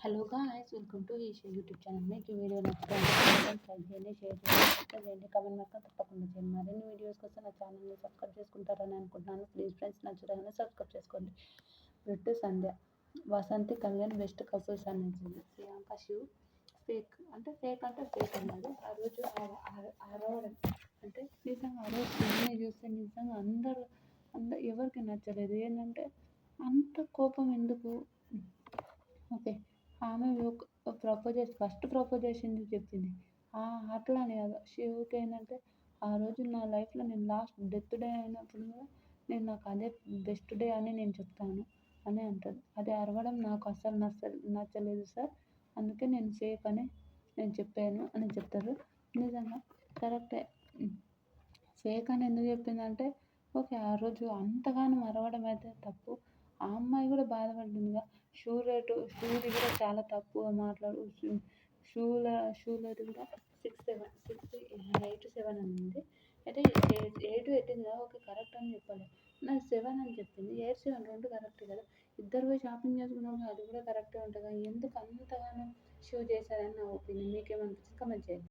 Hello guys, welcome to Eesha YouTube channel. మీకు ఈ video నచ్చితే లైక్ చేయండి, షేర్ చేయండి, సబ్స్క్రైబ్ చేయండి, కామెంట్ మాత్రం తప్పకుండా చేయండి. మరిన్ని వీడియోస్ కోసం నా ఛానల్ని సబ్స్క్రైబ్ చేసుకుంటారని అనుకుంటున్నాను. ప్లీజ్ ఫ్రెండ్స్, నచ్చుతారని సబ్స్క్రైబ్ చేసుకోండి. బిట్టు సంధ్య, వసంతి కళ్యాణ్ బెస్ట్ కపుల్స్ అనేది ప్రియాంక శివ్ ఫేక్ అంటే ఫేక్ అన్నది. ఆ రోజు అరవడం అంటే నిజంగా ఆ రోజు సినిమా చూస్తే నిజంగా అందరూ ఎవరికి నచ్చలేదు. ఏంటంటే అంత కోపం ఎందుకు? ఓకే. ఆమె ఫస్ట్ ప్రపోజ్ చేసింది చెప్పింది. అట్లా అని కాదు. శివుకి ఏంటంటే ఆ రోజు నా లైఫ్‌లో నేను లాస్ట్ డెత్ డే అయినప్పుడు కూడా నాకు అదే బెస్ట్ డే అని నేను చెప్తాను అని అంటది. అది అరవడం నాకు అస్సలు నచ్చలేదు సార్. అందుకే నేను ఫేక్ అని నేను చెప్పాను అని చెప్తారు. నిజంగా కరెక్టే. ఫేక్ అని ఎందుకు చెప్పిందంటే ఓకే. ఆ రోజు అంతగానం అరవడం అయితే తప్పు. ఆ అమ్మాయి కూడా బాధపడుతుందిగా. షూది కూడా చాలా తప్పుగా షూలది కూడా 8, 7 అని ఉంది. అయితే 8 పెట్టింది కదా, ఓకే కరెక్ట్ అని చెప్పాలి. నాకు 7 అని చెప్పింది. 8, 7 రెండు కరెక్టే కదా. ఇద్దరు పోయి షాపింగ్ చేసుకున్నప్పుడు అది కూడా కరెక్టే ఉంటది కదా. ఎందుకు అంతగానం షూ చేశారని నా ఒపీనియన్. మీకేమనిపిస్తుంది? కామెంట్ చేయండి.